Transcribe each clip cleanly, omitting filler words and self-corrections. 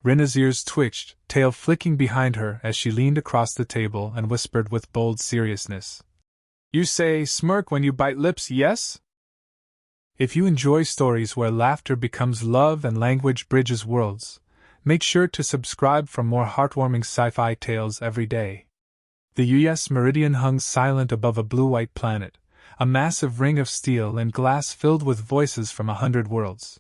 Rinna's ears twitched, tail flicking behind her as she leaned across the table and whispered with bold seriousness. You say smirk when you bite lips, yes? If you enjoy stories where laughter becomes love and language bridges worlds, make sure to subscribe for more heartwarming sci-fi tales every day. The U.S. Meridian hung silent above a blue-white planet, a massive ring of steel and glass filled with voices from 100 worlds.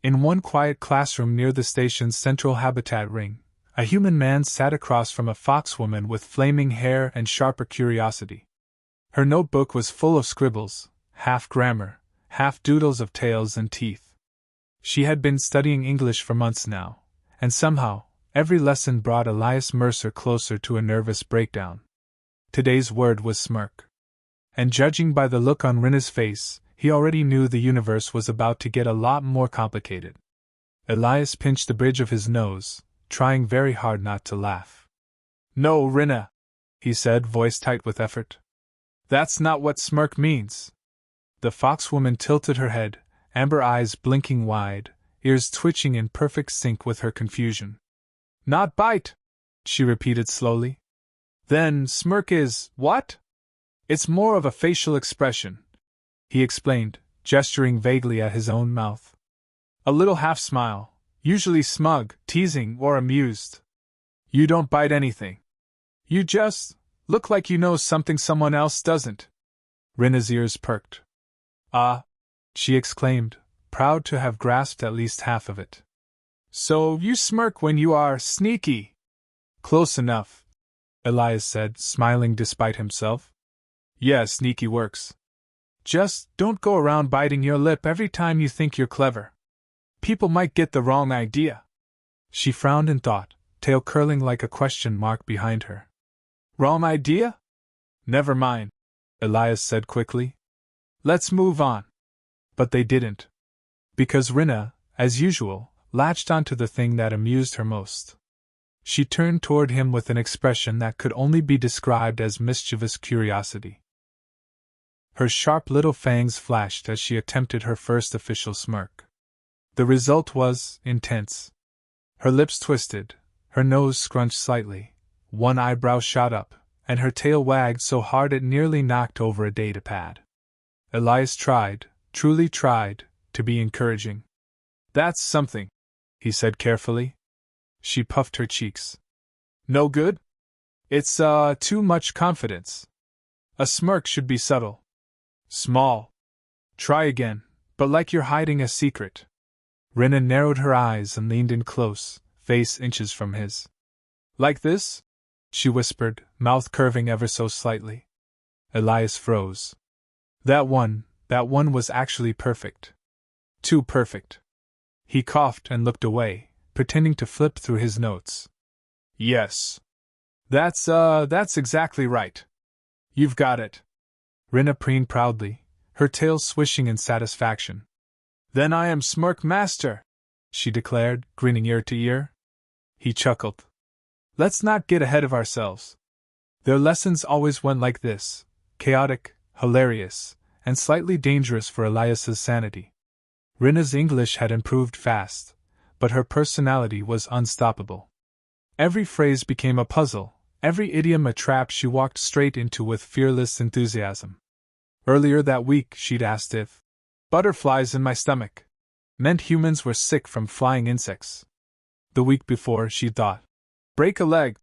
In one quiet classroom near the station's central habitat ring, a human man sat across from a foxwoman with flaming hair and sharper curiosity. Her notebook was full of scribbles, half grammar, half doodles of tails and teeth. She had been studying English for months now, and somehow, every lesson brought Elias Mercer closer to a nervous breakdown. Today's word was smirk. And judging by the look on Rinna's face, he already knew the universe was about to get a lot more complicated. Elias pinched the bridge of his nose, trying very hard not to laugh. No, Rinna, he said, voice tight with effort. That's not what smirk means. The foxwoman tilted her head, amber eyes blinking wide, ears twitching in perfect sync with her confusion. Not bite, she repeated slowly. Then smirk is what? It's more of a facial expression, he explained, gesturing vaguely at his own mouth. A little half smile, usually smug, teasing, or amused. You don't bite anything. You just look like you know something someone else doesn't. Rinna's ears perked. Ah, she exclaimed, proud to have grasped at least half of it. So you smirk when you are sneaky. Close enough, Elias said, smiling despite himself. Yeah, sneaky works. Just don't go around biting your lip every time you think you're clever. People might get the wrong idea. She frowned in thought, tail curling like a question mark behind her. Wrong idea? Never mind, Elias said quickly. Let's move on. But they didn't. Because Rinna, as usual, latched onto the thing that amused her most. She turned toward him with an expression that could only be described as mischievous curiosity. Her sharp little fangs flashed as she attempted her first official smirk. The result was intense. Her lips twisted, her nose scrunched slightly, one eyebrow shot up, and her tail wagged so hard it nearly knocked over a datapad. Elias tried, truly tried, to be encouraging. That's something, he said carefully. She puffed her cheeks. No good? It's, too much confidence. A smirk should be subtle. Small. Try again, but like you're hiding a secret. Rinna narrowed her eyes and leaned in close, face inches from his. Like this? She whispered, mouth curving ever so slightly. Elias froze. That one was actually perfect. Too perfect. He coughed and looked away, pretending to flip through his notes. Yes. That's exactly right. You've got it. Rinna preened proudly, her tail swishing in satisfaction. Then I am smirk master, she declared, grinning ear to ear. He chuckled. Let's not get ahead of ourselves. Their lessons always went like this, chaotic, hilarious, and slightly dangerous for Elias's sanity. Rinna's English had improved fast, but her personality was unstoppable. Every phrase became a puzzle, every idiom a trap she walked straight into with fearless enthusiasm. Earlier that week she'd asked if butterflies in my stomach meant humans were sick from flying insects. The week before she'd thought break a leg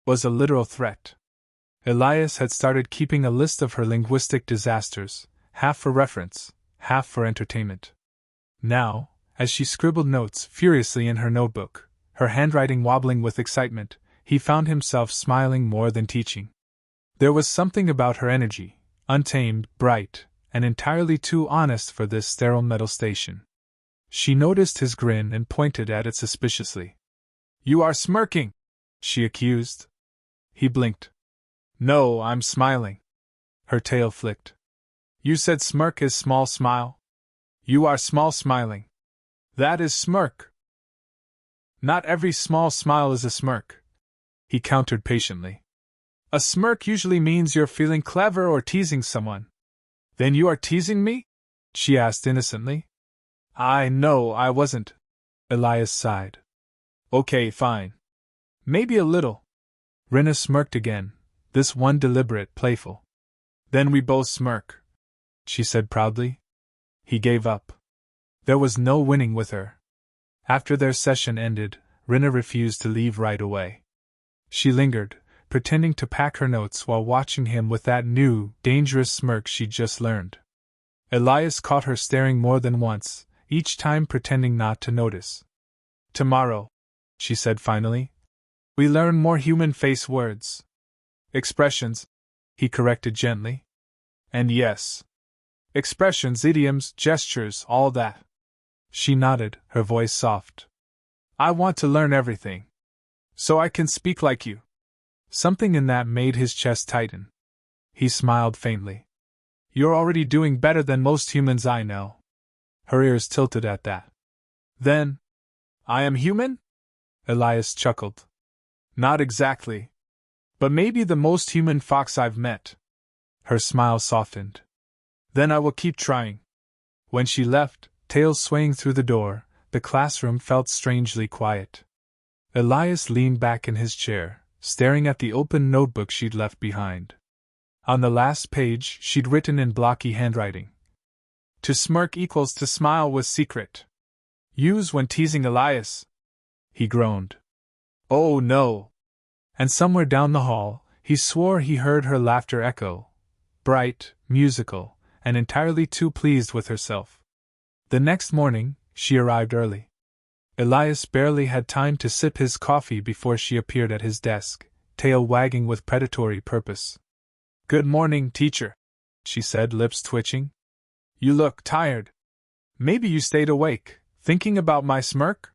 was a literal threat. Elias had started keeping a list of her linguistic disasters, half for reference, half for entertainment. Now, as she scribbled notes furiously in her notebook, her handwriting wobbling with excitement, he found himself smiling more than teaching. There was something about her energy, untamed, bright, and entirely too honest for this sterile metal station. She noticed his grin and pointed at it suspiciously. You are smirking, she accused. He blinked. No, I'm smiling. Her tail flicked. You said smirk is small smile? You are small smiling. That is smirk. Not every small smile is a smirk, he countered patiently. A smirk usually means you're feeling clever or teasing someone. Then you are teasing me? She asked innocently. No, I wasn't. Elias sighed. Okay, fine. Maybe a little. Rinna smirked again, this one deliberate, playful. Then we both smirk, she said proudly. He gave up. There was no winning with her. After their session ended, Rinna refused to leave right away. She lingered, pretending to pack her notes while watching him with that new, dangerous smirk she'd just learned. Elias caught her staring more than once, each time pretending not to notice. Tomorrow, she said finally, we learn more human face words. Expressions, he corrected gently. And yes. Expressions, idioms, gestures, all that. She nodded, her voice soft. I want to learn everything. So I can speak like you. Something in that made his chest tighten. He smiled faintly. You're already doing better than most humans I know. Her ears tilted at that. Then, I am human? Elias chuckled. Not exactly. But maybe the most human fox I've met. Her smile softened. Then I will keep trying. When she left, tail swaying through the door, the classroom felt strangely quiet. Elias leaned back in his chair, staring at the open notebook she'd left behind. On the last page, she'd written in blocky handwriting. To smirk equals to smile with secret. Use when teasing Elias. He groaned. Oh no. And somewhere down the hall, he swore he heard her laughter echo. Bright, musical, and entirely too pleased with herself. The next morning, she arrived early. Elias barely had time to sip his coffee before she appeared at his desk, tail wagging with predatory purpose. Good morning, teacher, she said, lips twitching. You look tired. Maybe you stayed awake, thinking about my smirk?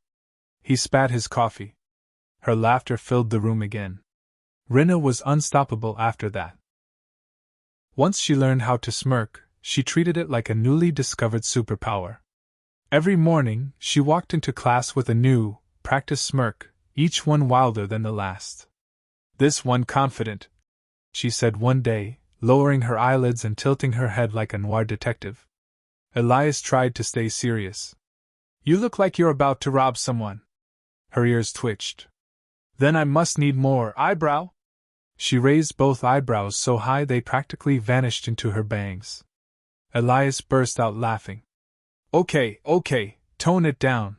He spat his coffee. Her laughter filled the room again. Rinna was unstoppable after that. Once she learned how to smirk, she treated it like a newly discovered superpower. Every morning, she walked into class with a new, practiced smirk, each one wilder than the last. This one confident, she said one day, lowering her eyelids and tilting her head like a noir detective. Elias tried to stay serious. You look like you're about to rob someone. Her ears twitched. Then I must need more eyebrow? She raised both eyebrows so high they practically vanished into her bangs. Elias burst out laughing. Okay, tone it down.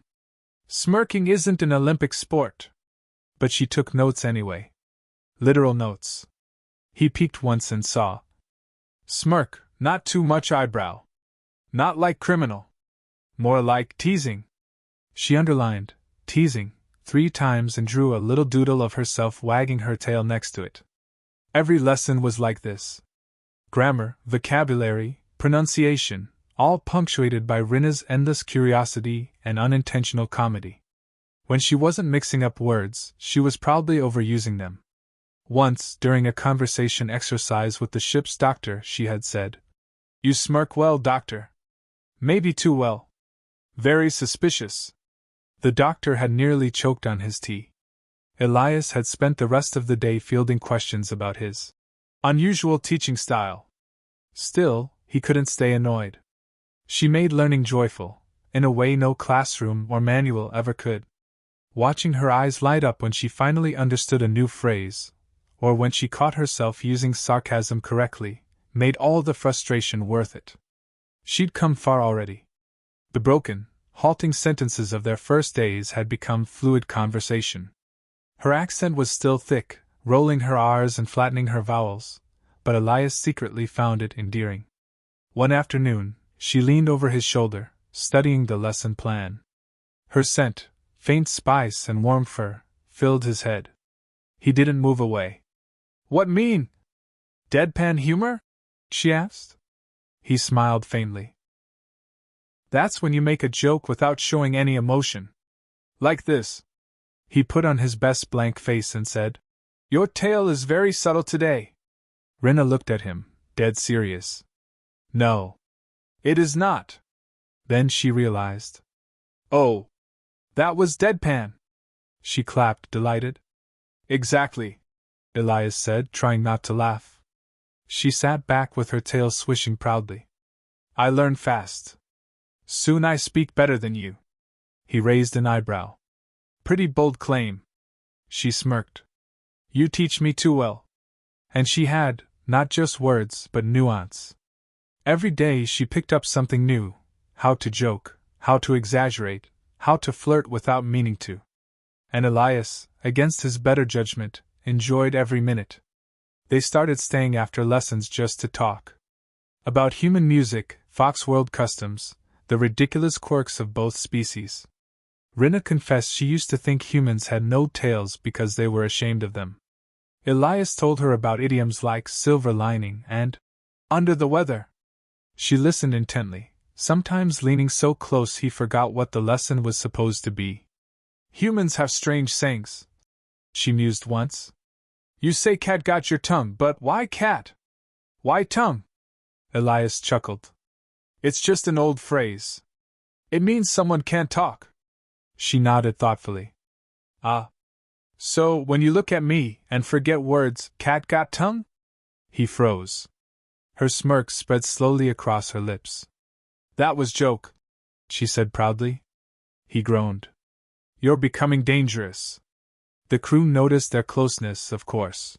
Smirking isn't an Olympic sport. But she took notes anyway. Literal notes. He peeked once and saw. Smirk, not too much eyebrow. Not like criminal. More like teasing. She underlined, teasing, 3 times and drew a little doodle of herself wagging her tail next to it. Every lesson was like this. Grammar, vocabulary, pronunciation, all punctuated by Rinna's endless curiosity and unintentional comedy. When she wasn't mixing up words, she was probably overusing them. Once, during a conversation exercise with the ship's doctor, she had said, You smirk well, doctor. Maybe too well. Very suspicious. The doctor had nearly choked on his tea. Elias had spent the rest of the day fielding questions about his unusual teaching style. Still, he couldn't stay annoyed. She made learning joyful, in a way no classroom or manual ever could. Watching her eyes light up when she finally understood a new phrase, or when she caught herself using sarcasm correctly, made all the frustration worth it. She'd come far already. The broken, halting sentences of their first days had become fluid conversation. Her accent was still thick, rolling her R's and flattening her vowels, but Elias secretly found it endearing. One afternoon, she leaned over his shoulder, studying the lesson plan. Her scent, faint spice and warm fur, filled his head. He didn't move away. What mean? Deadpan humor? She asked. He smiled faintly. That's when you make a joke without showing any emotion. Like this. He put on his best blank face and said, Your tail is very subtle today. Rinna looked at him, dead serious. No. It is not. Then she realized. Oh. That was deadpan. She clapped, delighted. Exactly, Elias said, trying not to laugh. She sat back with her tail swishing proudly. I learn fast. Soon I speak better than you. He raised an eyebrow. Pretty bold claim. She smirked. You teach me too well. And she had, not just words, but nuance. Every day she picked up something new: how to joke, how to exaggerate, how to flirt without meaning to. And Elias, against his better judgment, enjoyed every minute. They started staying after lessons just to talk about human music, Foxworld customs, the ridiculous quirks of both species. Rinna confessed she used to think humans had no tails because they were ashamed of them. Elias told her about idioms like silver lining and under the weather. She listened intently, sometimes leaning so close he forgot what the lesson was supposed to be. Humans have strange sayings, she mused once. You say cat got your tongue, but why cat? Why tongue? Elias chuckled. It's just an old phrase. It means someone can't talk. She nodded thoughtfully. Ah. So, when you look at me and forget words, cat got tongue? He froze. Her smirk spread slowly across her lips. That was joke, she said proudly. He groaned. You're becoming dangerous. The crew noticed their closeness, of course.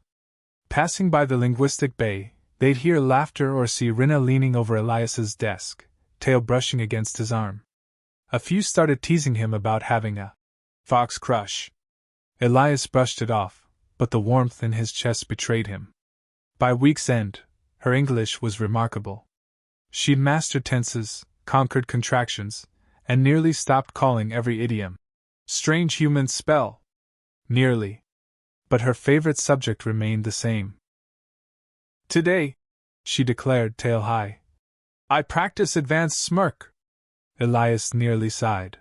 Passing by the linguistic bay, they'd hear laughter or see Rinna leaning over Elias's desk, tail brushing against his arm. A few started teasing him about having a fox crush. Elias brushed it off, but the warmth in his chest betrayed him. By week's end, her English was remarkable. She'd mastered tenses, conquered contractions, and nearly stopped calling every idiom strange human spell. Nearly. But her favorite subject remained the same. Today, she declared tail high, I practice advanced smirk. Elias nearly sighed.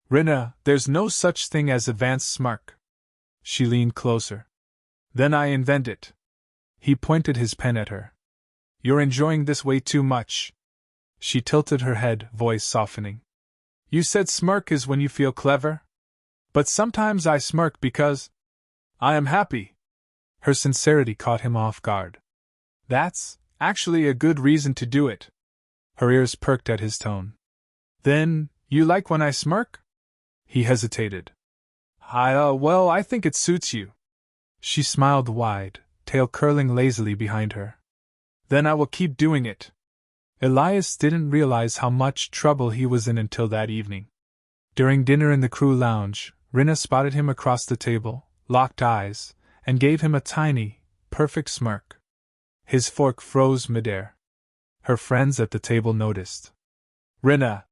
Rinna, there's no such thing as advanced smirk. She leaned closer. Then I invent it. He pointed his pen at her. You're enjoying this way too much. She tilted her head, voice softening. You said smirk is when you feel clever? But sometimes I smirk because I am happy. Her sincerity caught him off guard. That's actually a good reason to do it. Her ears perked at his tone. Then, you like when I smirk? He hesitated. Well, I think it suits you. She smiled wide, tail curling lazily behind her. Then I will keep doing it. Elias didn't realize how much trouble he was in until that evening. During dinner in the crew lounge, Rinna spotted him across the table, locked eyes, and gave him a tiny, perfect smirk. His fork froze midair. Her friends at the table noticed. Rinna,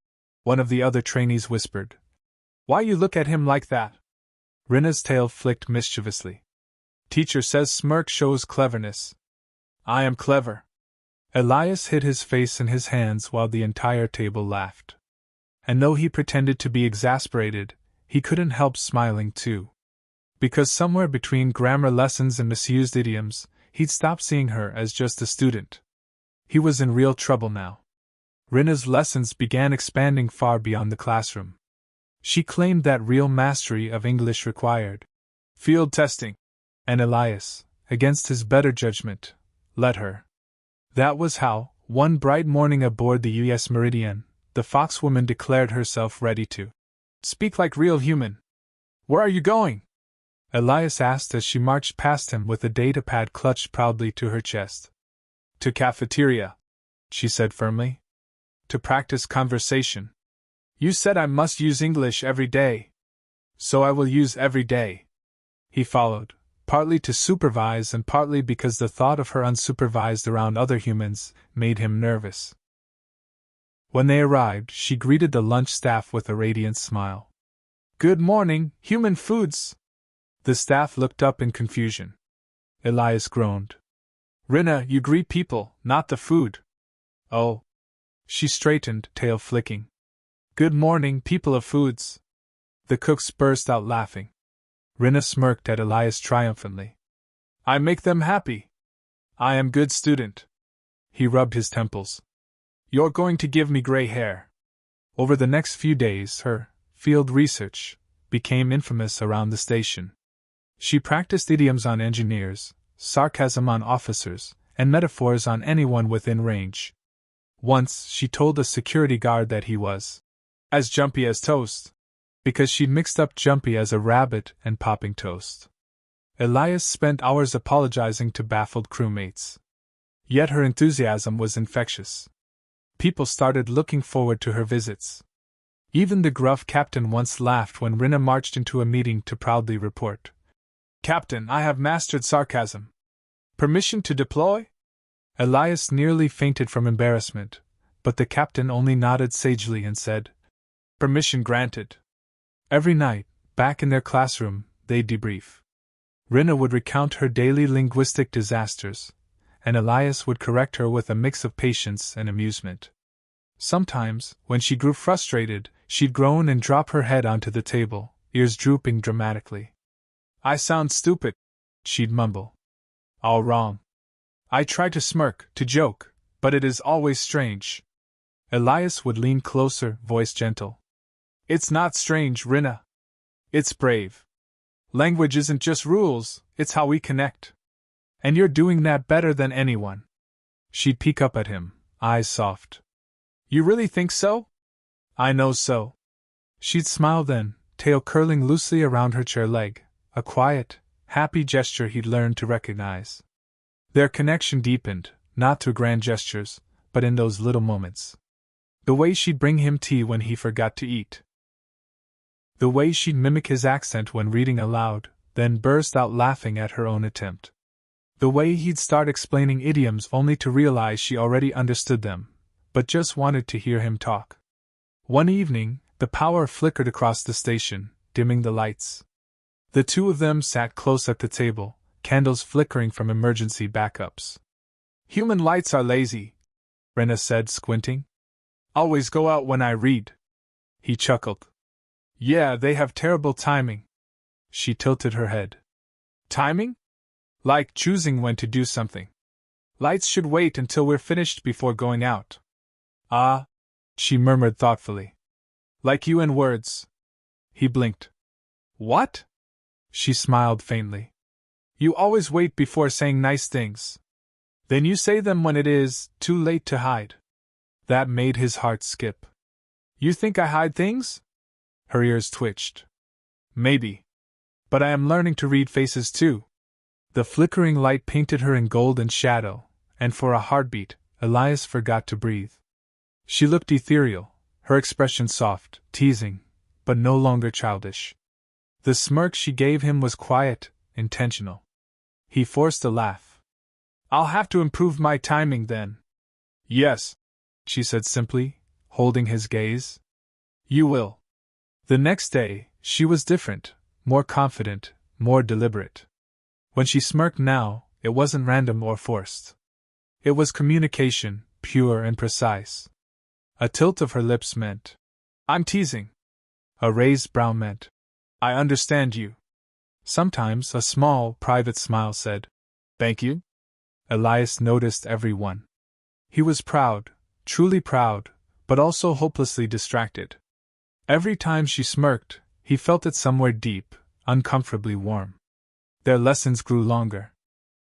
one of the other trainees whispered. Why you look at him like that? Rinna's tail flicked mischievously. Teacher says smirk shows cleverness. I am clever. Elias hid his face in his hands while the entire table laughed. And though he pretended to be exasperated, he couldn't help smiling too. Because somewhere between grammar lessons and misused idioms, he'd stopped seeing her as just a student. He was in real trouble now. Rinna's lessons began expanding far beyond the classroom. She claimed that real mastery of English required field testing, and Elias, against his better judgment, let her. That was how, one bright morning aboard the U.S. Meridian, the foxwoman declared herself ready to speak like real human. Where are you going? Elias asked as she marched past him with a data pad clutched proudly to her chest. To cafeteria, she said firmly. To practice conversation. You said I must use English every day. So I will use every day. He followed, partly to supervise and partly because the thought of her unsupervised around other humans made him nervous. When they arrived, she greeted the lunch staff with a radiant smile. Good morning, human foods! The staff looked up in confusion. Elias groaned. Rinna, you greet people, not the food. Oh. She straightened, tail flicking. Good morning, people of foods. The cooks burst out laughing. Rinna smirked at Elias triumphantly. I make them happy. I am good student. He rubbed his temples. You're going to give me gray hair. Over the next few days, her field research became infamous around the station. She practiced idioms on engineers, sarcasm on officers, and metaphors on anyone within range. Once, she told a security guard that he was as jumpy as toast. because she'd mixed up Jumpy as a rabbit and popping toast. Elias spent hours apologizing to baffled crewmates. Yet her enthusiasm was infectious. People started looking forward to her visits. Even the gruff captain once laughed when Rinna marched into a meeting to proudly report, "Captain, I have mastered sarcasm. Permission to deploy?" Elias nearly fainted from embarrassment, but the captain only nodded sagely and said, "Permission granted." Every night, back in their classroom, they'd debrief. Rinna would recount her daily linguistic disasters, and Elias would correct her with a mix of patience and amusement. Sometimes, when she grew frustrated, she'd groan and drop her head onto the table, ears drooping dramatically. "I sound stupid," she'd mumble. "All wrong. I try to smirk, to joke, but it is always strange." Elias would lean closer, voice gentle. "It's not strange, Rinna. It's brave. Language isn't just rules, it's how we connect. And you're doing that better than anyone." She'd peek up at him, eyes soft. "You really think so?" "I know so." She'd smile then, tail curling loosely around her chair leg, a quiet, happy gesture he'd learned to recognize. Their connection deepened, not through grand gestures, but in those little moments. The way she'd bring him tea when he forgot to eat. The way she'd mimic his accent when reading aloud, then burst out laughing at her own attempt. The way he'd start explaining idioms only to realize she already understood them, but just wanted to hear him talk. One evening, the power flickered across the station, dimming the lights. The two of them sat close at the table, candles flickering from emergency backups. "Human lights are lazy," Rinna said, squinting. "Always go out when I read." He chuckled. "Yeah, they have terrible timing." She tilted her head. "Timing? Like choosing when to do something. Lights should wait until we're finished before going out." "Ah," she murmured thoughtfully. "Like you and words." He blinked. "What?" She smiled faintly. "You always wait before saying nice things. Then you say them when it is too late to hide." That made his heart skip. "You think I hide things?" Her ears twitched. "Maybe. But I am learning to read faces too." The flickering light painted her in gold and shadow, and for a heartbeat, Elias forgot to breathe. She looked ethereal, her expression soft, teasing, but no longer childish. The smirk she gave him was quiet, intentional. He forced a laugh. "I'll have to improve my timing then." "Yes," she said simply, holding his gaze. "You will." The next day, she was different, more confident, more deliberate. When she smirked now, it wasn't random or forced. It was communication, pure and precise. A tilt of her lips meant, "I'm teasing." A raised brow meant, "I understand you." Sometimes a small, private smile said, "Thank you." Elias noticed every one. He was proud, truly proud, but also hopelessly distracted. Every time she smirked, he felt it somewhere deep, uncomfortably warm. Their lessons grew longer.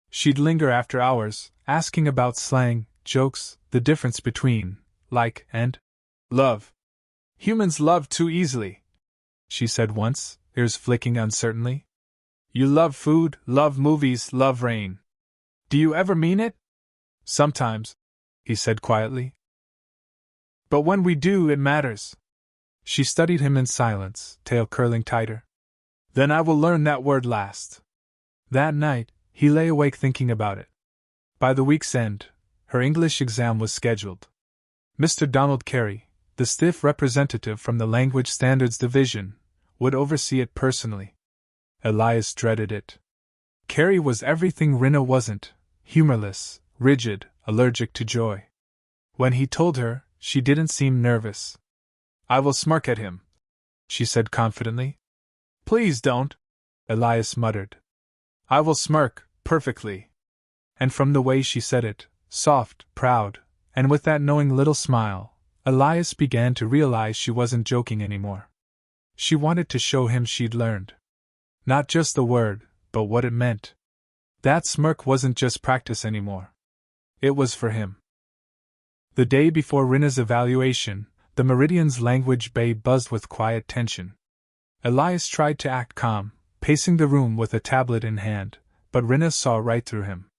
She'd linger after hours, asking about slang, jokes, the difference between like and love. "Humans love too easily," she said once, ears flicking uncertainly. "You love food, love movies, love rain. Do you ever mean it?" "Sometimes," he said quietly. "But when we do, it matters." She studied him in silence, tail curling tighter. "Then I will learn that word last." That night, he lay awake thinking about it. By the week's end, her English exam was scheduled. Mr. Donald Carey, the stiff representative from the Language Standards Division, would oversee it personally. Elias dreaded it. Carey was everything Rinna wasn't, humorless, rigid, allergic to joy. When he told her, she didn't seem nervous. "I will smirk at him," she said confidently. "Please don't," Elias muttered. "I will smirk, perfectly." And from the way she said it, soft, proud, and with that knowing little smile, Elias began to realize she wasn't joking anymore. She wanted to show him she'd learned. Not just the word, but what it meant. That smirk wasn't just practice anymore. It was for him. The day before Rinna's evaluation, the Meridian's language bay buzzed with quiet tension. Elias tried to act calm, pacing the room with a tablet in hand, but Rinna saw right through him.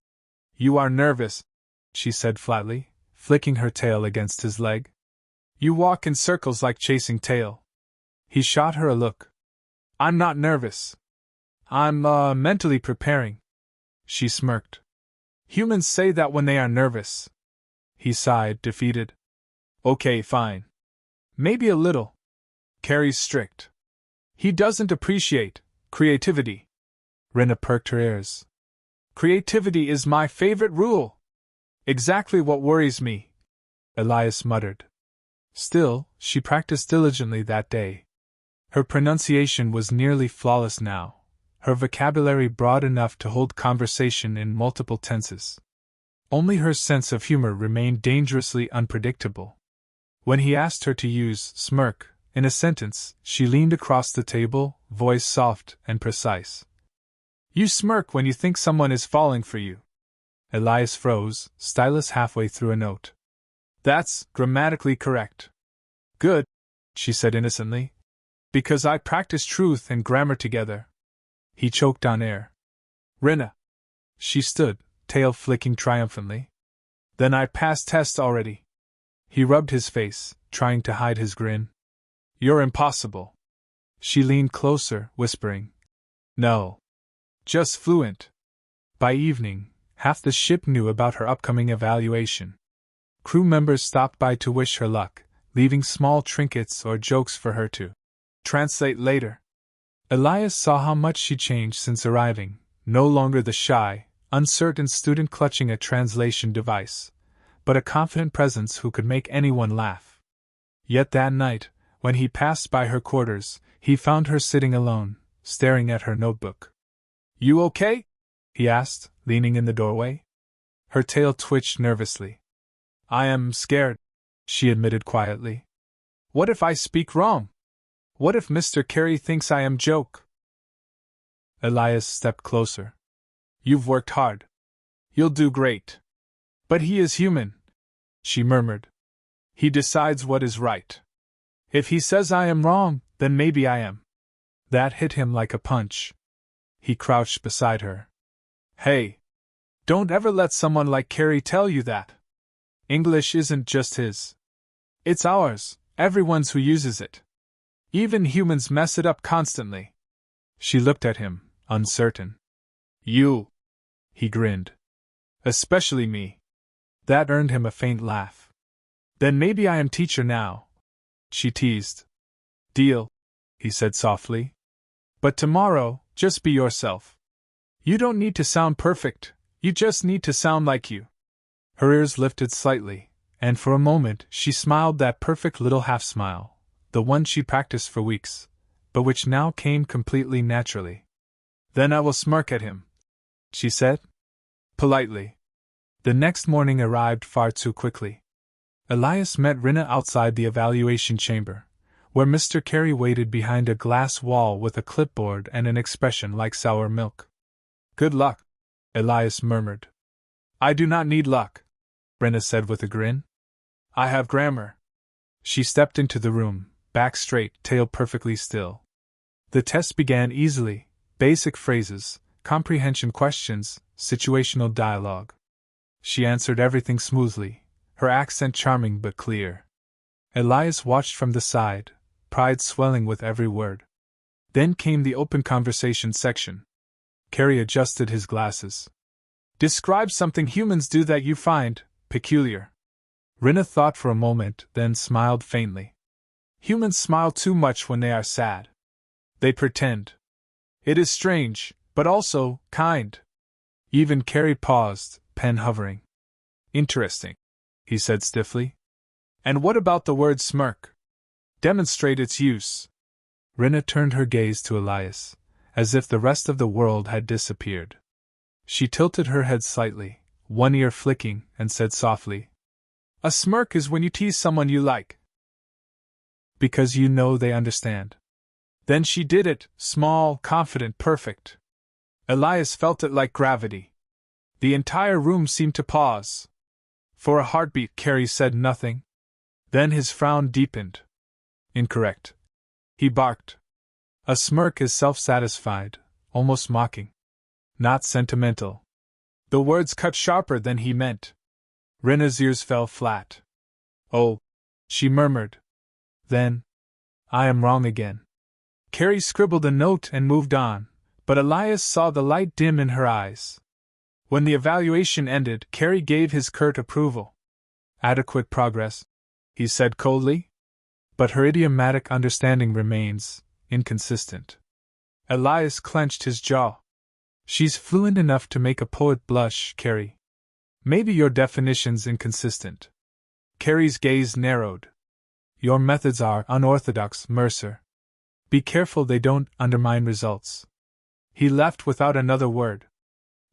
"You are nervous," she said flatly, flicking her tail against his leg. "You walk in circles like chasing tail." He shot her a look. "I'm not nervous. I'm, mentally preparing." She smirked. "Humans say that when they are nervous." He sighed, defeated. "Okay, fine. Maybe a little." Carrie's strict. "He doesn't appreciate creativity." Rinna perked her ears. "Creativity is my favorite rule." "Exactly what worries me," Elias muttered. Still, she practiced diligently that day. Her pronunciation was nearly flawless now, her vocabulary broad enough to hold conversation in multiple tenses. Only her sense of humor remained dangerously unpredictable. When he asked her to use smirk in a sentence, she leaned across the table, voice soft and precise. "You smirk when you think someone is falling for you." Elias froze, stylus halfway through a note. "That's grammatically correct." "Good," she said innocently. "Because I practice truth and grammar together." He choked on air. "Rinna." She stood, tail flicking triumphantly. "Then I passed test already." He rubbed his face, trying to hide his grin. "You're impossible." She leaned closer, whispering. "No. Just fluent." By evening, half the ship knew about her upcoming evaluation. Crew members stopped by to wish her luck, leaving small trinkets or jokes for her to translate later. Elias saw how much she changed since arriving, no longer the shy, uncertain student clutching a translation device, but a confident presence who could make anyone laugh. Yet that night, when he passed by her quarters, he found her sitting alone, staring at her notebook. "You okay?" he asked, leaning in the doorway. Her tail twitched nervously. "I am scared," she admitted quietly. "What if I speak wrong? What if Mr. Carey thinks I am joke?" Elias stepped closer. "You've worked hard. You'll do great." "But he is human," she murmured. "He decides what is right. If he says I am wrong, then maybe I am." That hit him like a punch. He crouched beside her. "Hey! Don't ever let someone like Carey tell you that. English isn't just his. It's ours, everyone's who uses it. Even humans mess it up constantly." She looked at him, uncertain. "You?" He grinned. "Especially me." That earned him a faint laugh. "Then maybe I am teacher now," she teased. "Deal," he said softly. "But tomorrow, just be yourself. You don't need to sound perfect, you just need to sound like you." Her ears lifted slightly, and for a moment she smiled that perfect little half-smile, the one she practiced for weeks, but which now came completely naturally. "Then I will smirk at him," she said. Politely. The next morning arrived far too quickly. Elias met Rinna outside the evaluation chamber, where Mr. Carey waited behind a glass wall with a clipboard and an expression like sour milk. "Good luck," Elias murmured. "I do not need luck," Rinna said with a grin. "I have grammar." She stepped into the room, back straight, tail perfectly still. The test began easily: basic phrases, comprehension questions, situational dialogue. She answered everything smoothly, her accent charming but clear. Elias watched from the side, pride swelling with every word. Then came the open conversation section. Carey adjusted his glasses. "Describe something humans do that you find peculiar." Rinna thought for a moment, then smiled faintly. "Humans smile too much when they are sad. They pretend. It is strange, but also kind." Even Carey paused, pen hovering. "Interesting," he said stiffly. "And what about the word smirk? Demonstrate its use." Rinna turned her gaze to Elias, as if the rest of the world had disappeared. She tilted her head slightly, one ear flicking, and said softly, "A smirk is when you tease someone you like. Because you know they understand." Then she did it, small, confident, perfect. Elias felt it like gravity. The entire room seemed to pause. For a heartbeat, Carey said nothing. Then his frown deepened. "Incorrect," he barked. A smirk is self-satisfied, almost mocking. Not sentimental. The words cut sharper than he meant. Rinna's ears fell flat. Oh, she murmured. Then, I am wrong again. Carrie scribbled a note and moved on, but Elias saw the light dim in her eyes. When the evaluation ended, Carrie gave his curt approval. Adequate progress, he said coldly. But her idiomatic understanding remains inconsistent. Elias clenched his jaw. She's fluent enough to make a poet blush, Carrie. Maybe your definition's inconsistent. Carrie's gaze narrowed. Your methods are unorthodox, Mercer. Be careful they don't undermine results. He left without another word.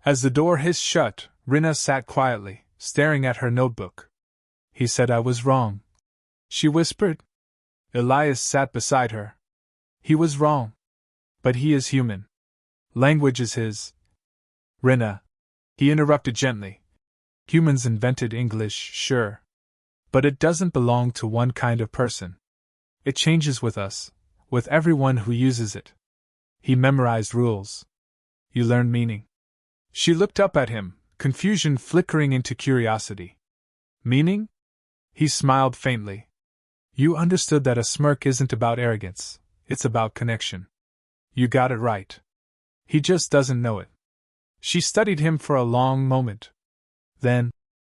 As the door hissed shut, Rinna sat quietly, staring at her notebook. He said I was wrong, she whispered. Elias sat beside her. He was wrong. But he is human. Language is his. Rinna, he interrupted gently. Humans invented English, sure. But it doesn't belong to one kind of person. It changes with us, with everyone who uses it. He memorized rules. You learn meaning. She looked up at him, confusion flickering into curiosity. Meaning? He smiled faintly. You understood that a smirk isn't about arrogance, it's about connection. You got it right. He just doesn't know it. She studied him for a long moment. Then,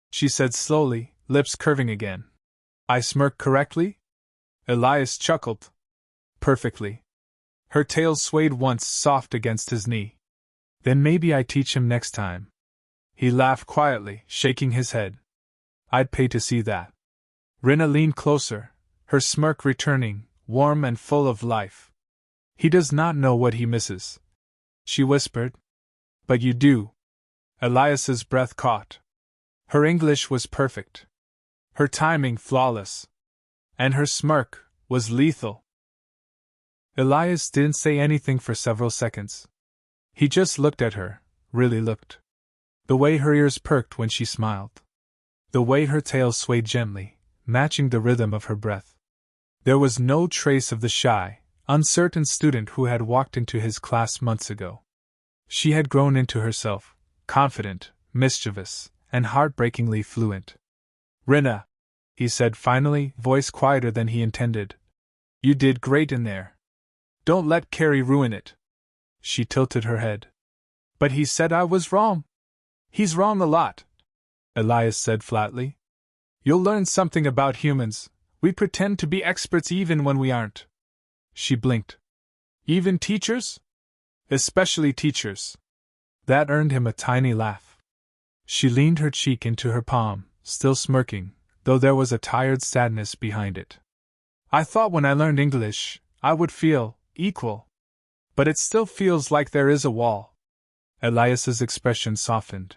she said slowly, lips curving again. I smirk correctly? Elias chuckled. Perfectly. Her tail swayed once soft against his knee. Then maybe I teach him next time. He laughed quietly, shaking his head. I'd pay to see that. Rinna leaned closer, her smirk returning, warm and full of life. He does not know what he misses, she whispered. But you do. Elias's breath caught. Her English was perfect. Her timing flawless. And her smirk was lethal. Elias didn't say anything for several seconds. He just looked at her, really looked. The way her ears perked when she smiled. The way her tail swayed gently, matching the rhythm of her breath. There was no trace of the shy, uncertain student who had walked into his class months ago. She had grown into herself, confident, mischievous, and heartbreakingly fluent. Rinna, he said finally, voice quieter than he intended. You did great in there. Don't let Carrie ruin it. She tilted her head. But he said I was wrong. He's wrong a lot, Elias said flatly. You'll learn something about humans. We pretend to be experts even when we aren't. She blinked. Even teachers? Especially teachers. That earned him a tiny laugh. She leaned her cheek into her palm, still smirking, though there was a tired sadness behind it. I thought when I learned English, I would feel equal. But it still feels like there is a wall. Elias's expression softened.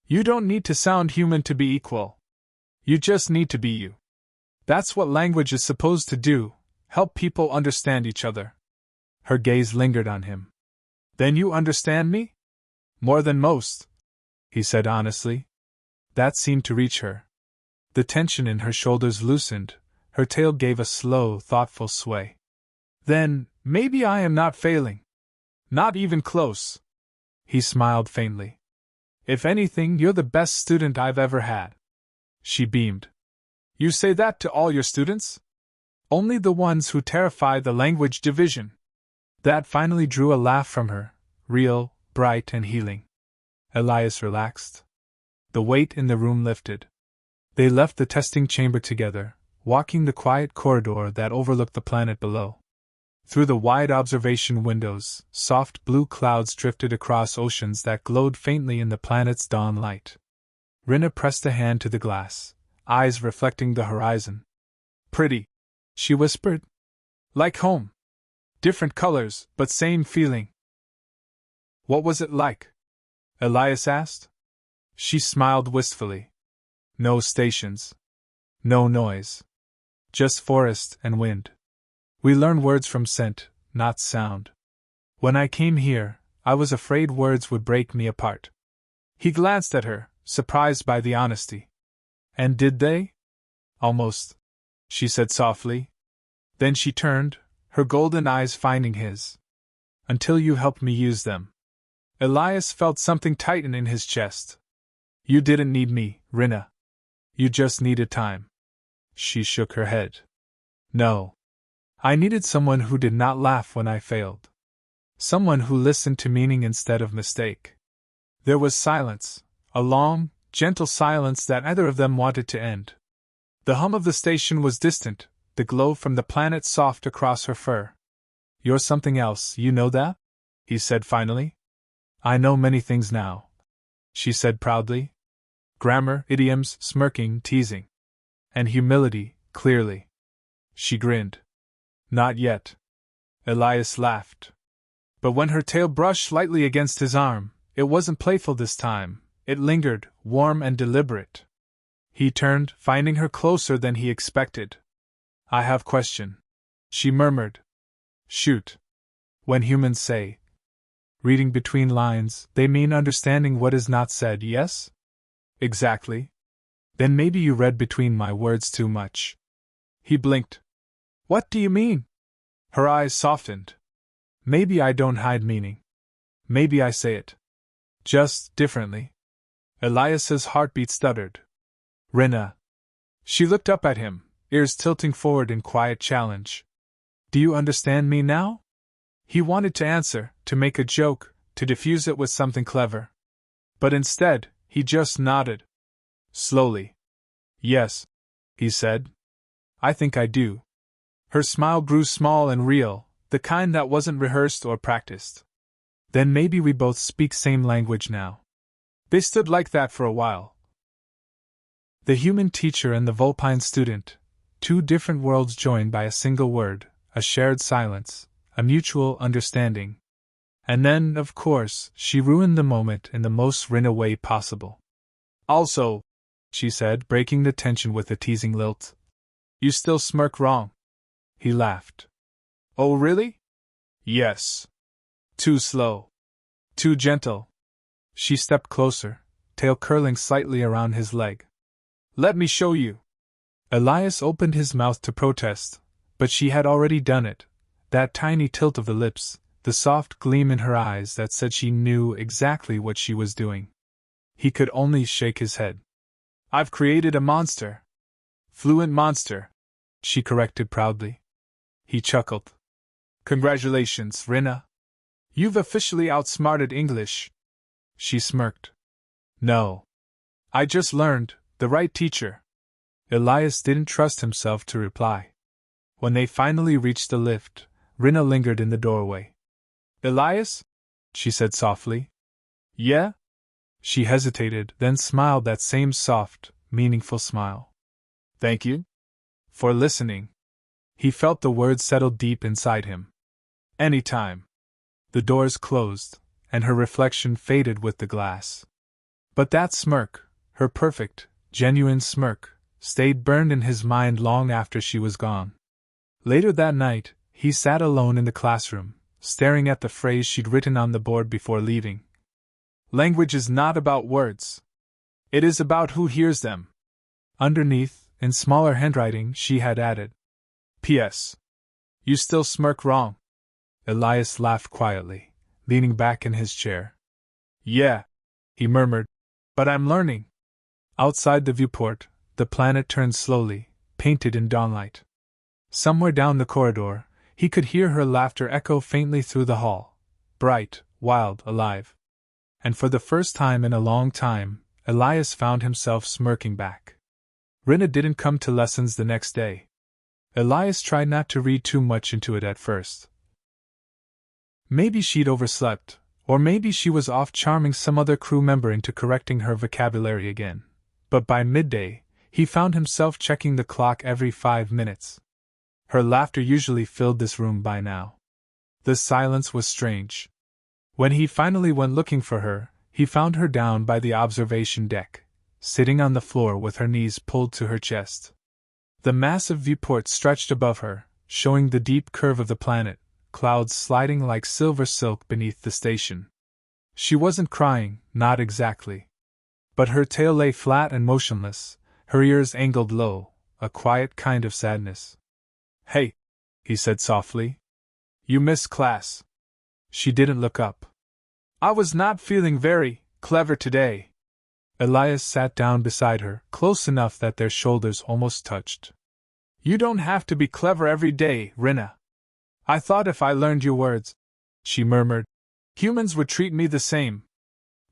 You don't need to sound human to be equal. You just need to be you. That's what language is supposed to do, help people understand each other. Her gaze lingered on him. Then you understand me? More than most, he said honestly. That seemed to reach her. The tension in her shoulders loosened, her tail gave a slow, thoughtful sway. Then, maybe I am not failing. Not even close. He smiled faintly. If anything, you're the best student I've ever had. She beamed. You say that to all your students? Only the ones who terrify the language division. That finally drew a laugh from her, real, bright and healing. Elias relaxed. The weight in the room lifted. They left the testing chamber together, walking the quiet corridor that overlooked the planet below. Through the wide observation windows, soft blue clouds drifted across oceans that glowed faintly in the planet's dawn light. Rinna pressed a hand to the glass, eyes reflecting the horizon. Pretty, she whispered. Like home. Different colors, but same feeling. What was it like? Elias asked. She smiled wistfully. No stations. No noise. Just forest and wind. We learn words from scent, not sound. When I came here, I was afraid words would break me apart. He glanced at her, surprised by the honesty. And did they? Almost, she said softly. Then she turned, her golden eyes finding his. Until you helped me use them. Elias felt something tighten in his chest. You didn't need me, Rinna. You just needed time. She shook her head. No. I needed someone who did not laugh when I failed. Someone who listened to meaning instead of mistake. There was silence, a long, gentle silence that neither of them wanted to end. The hum of the station was distant, the glow from the planet soft across her fur. You're something else, you know that? He said finally. I know many things now, she said proudly. Grammar, idioms, smirking, teasing. And humility, clearly. She grinned. Not yet. Elias laughed. But when her tail brushed lightly against his arm, it wasn't playful this time, it lingered, warm and deliberate. He turned, finding her closer than he expected. I have question. She murmured. Shoot. When humans say, reading between lines, they mean understanding what is not said, yes? Exactly. Then maybe you read between my words too much. He blinked. What do you mean? Her eyes softened. Maybe I don't hide meaning. Maybe I say it. Just differently. Elias's heartbeat stuttered. Rinna. She looked up at him, ears tilting forward in quiet challenge. Do you understand me now? He wanted to answer, to make a joke, to diffuse it with something clever. But instead, he just nodded. Slowly. Yes, he said. I think I do. Her smile grew small and real, the kind that wasn't rehearsed or practiced. Then maybe we both speak same language now. They stood like that for a while. The human teacher and the vulpine student, two different worlds joined by a single word, a shared silence, a mutual understanding. And then, of course, she ruined the moment in the most Rinna way possible. Also, she said, breaking the tension with a teasing lilt, you still smirk wrong. He laughed. Oh, really? Yes. Too slow. Too gentle. She stepped closer, tail curling slightly around his leg. Let me show you. Elias opened his mouth to protest, but she had already done it. That tiny tilt of the lips, the soft gleam in her eyes that said she knew exactly what she was doing. He could only shake his head. I've created a monster. Fluent monster, she corrected proudly. He chuckled. Congratulations, Rinna. You've officially outsmarted English. She smirked. No. I just learned, the right teacher. Elias didn't trust himself to reply. When they finally reached the lift, Rinna lingered in the doorway. Elias? She said softly. Yeah? She hesitated, then smiled that same soft, meaningful smile. Thank you for listening. He felt the words settle deep inside him. Anytime. The doors closed, and her reflection faded with the glass. But that smirk, her perfect, genuine smirk, stayed burned in his mind long after she was gone. Later that night, he sat alone in the classroom, staring at the phrase she'd written on the board before leaving. Language is not about words. It is about who hears them. Underneath, in smaller handwriting, she had added, P.S. You still smirk wrong. Elias laughed quietly, leaning back in his chair. Yeah, he murmured, but I'm learning. Outside the viewport, the planet turned slowly, painted in dawnlight. Somewhere down the corridor, he could hear her laughter echo faintly through the hall, bright, wild, alive. And for the first time in a long time, Elias found himself smirking back. Rinna didn't come to lessons the next day. Elias tried not to read too much into it at first. Maybe she'd overslept, or maybe she was off charming some other crew member into correcting her vocabulary again. But by midday, he found himself checking the clock every 5 minutes. Her laughter usually filled this room by now. The silence was strange. When he finally went looking for her, he found her down by the observation deck, sitting on the floor with her knees pulled to her chest. The massive viewport stretched above her, showing the deep curve of the planet, clouds sliding like silver silk beneath the station. She wasn't crying, not exactly. But her tail lay flat and motionless, her ears angled low, a quiet kind of sadness. Hey, he said softly, You missed class. She didn't look up. I was not feeling very clever today. Elias sat down beside her, close enough that their shoulders almost touched. You don't have to be clever every day, Rinna. I thought if I learned your words, she murmured, humans would treat me the same.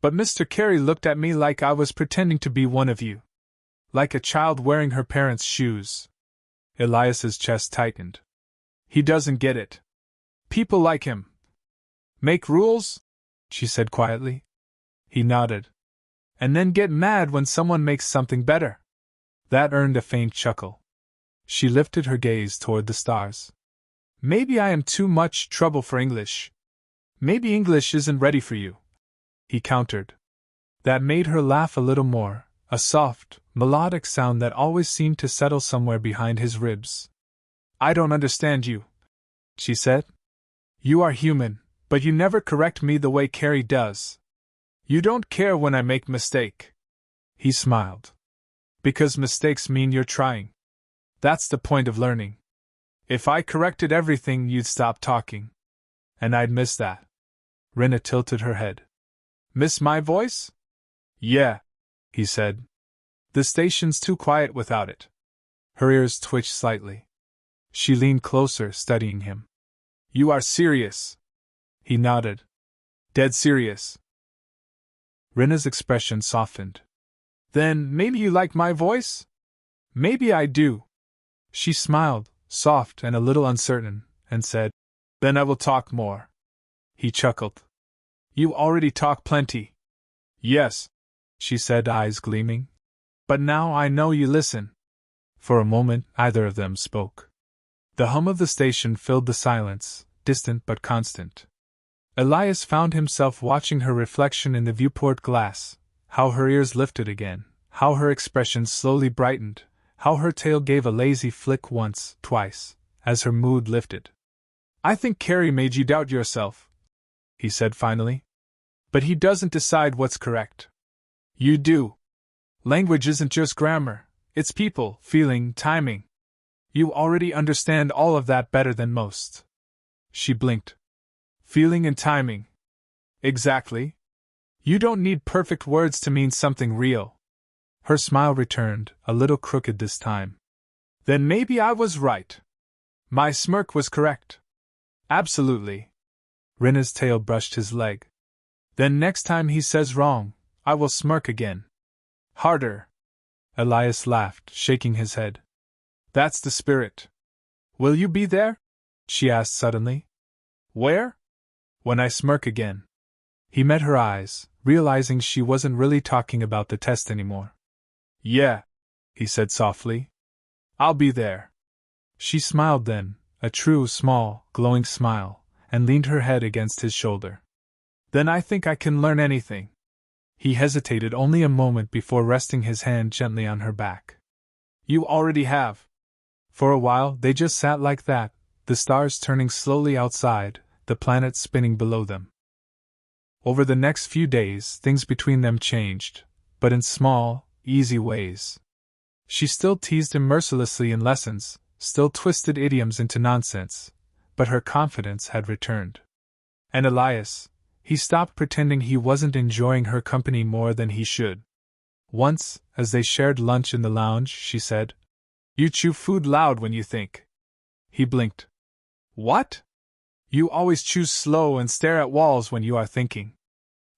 But Mr. Carey looked at me like I was pretending to be one of you. Like a child wearing her parents' shoes. Elias's chest tightened. He doesn't get it. People like him make rules, she said quietly. He nodded. And then get mad when someone makes something better. That earned a faint chuckle. She lifted her gaze toward the stars. Maybe I am too much trouble for English. Maybe English isn't ready for you, he countered. That made her laugh a little more, a soft, melodic sound that always seemed to settle somewhere behind his ribs. I don't understand you, she said. You are human, but you never correct me the way Carrie does. You don't care when I make mistake. He smiled. Because mistakes mean you're trying. That's the point of learning. If I corrected everything, you'd stop talking. And I'd miss that. Rinna tilted her head. Miss my voice? Yeah, he said. The station's too quiet without it. Her ears twitched slightly. She leaned closer, studying him. You are serious. He nodded. Dead serious. Rinna's expression softened. Then maybe you like my voice? Maybe I do. She smiled, soft and a little uncertain, and said, Then I will talk more. He chuckled. You already talk plenty. Yes, she said, eyes gleaming. But now I know you listen. For a moment, neither of them spoke. The hum of the station filled the silence, distant but constant. Elias found himself watching her reflection in the viewport glass, how her ears lifted again, how her expression slowly brightened, how her tail gave a lazy flick once, twice, as her mood lifted. I think Carrie made you doubt yourself, he said finally. But he doesn't decide what's correct. You do. Language isn't just grammar, it's people, feeling, timing. You already understand all of that better than most. She blinked. Feeling and timing. Exactly. You don't need perfect words to mean something real. Her smile returned, a little crooked this time. Then maybe I was right. My smirk was correct. Absolutely. Rinna's tail brushed his leg. Then next time he says wrong, I will smirk again. Harder. Elias laughed, shaking his head. That's the spirit. Will you be there? She asked suddenly. Where? When I smirk again. He met her eyes, realizing she wasn't really talking about the test anymore. Yeah, he said softly. I'll be there. She smiled then, a true, small, glowing smile, and leaned her head against his shoulder. Then I think I can learn anything. He hesitated only a moment before resting his hand gently on her back. You already have. For a while they just sat like that, the stars turning slowly outside, the planets spinning below them. Over the next few days, things between them changed, but in small, easy ways. She still teased him mercilessly in lessons, still twisted idioms into nonsense, but her confidence had returned. And Elias, he stopped pretending he wasn't enjoying her company more than he should. Once, as they shared lunch in the lounge, she said, You chew food loud when you think. He blinked. What? You always chew slow and stare at walls when you are thinking.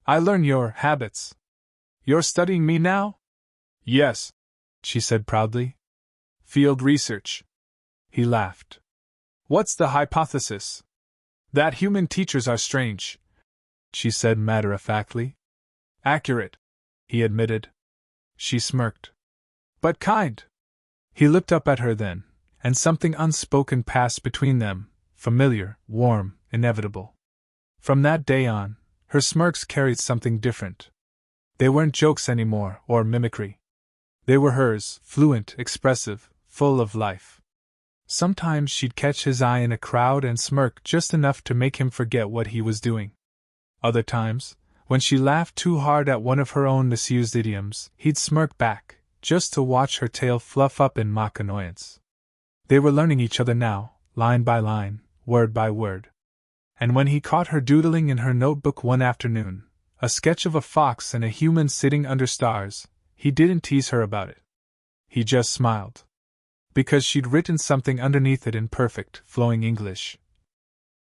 I learn your habits. You're studying me now? Yes, she said proudly. Field research. He laughed. What's the hypothesis? That human teachers are strange, she said matter-of-factly. Accurate, he admitted. She smirked. But kind. He looked up at her then, and something unspoken passed between them, familiar, warm, inevitable. From that day on, her smirks carried something different. They weren't jokes anymore, or mimicry. They were hers, fluent, expressive, full of life. Sometimes she'd catch his eye in a crowd and smirk just enough to make him forget what he was doing. Other times, when she laughed too hard at one of her own misused idioms, he'd smirk back, just to watch her tail fluff up in mock annoyance. They were learning each other now, line by line, word by word. And when he caught her doodling in her notebook one afternoon, a sketch of a fox and a human sitting under stars, he didn't tease her about it. He just smiled. Because she'd written something underneath it in perfect, flowing English.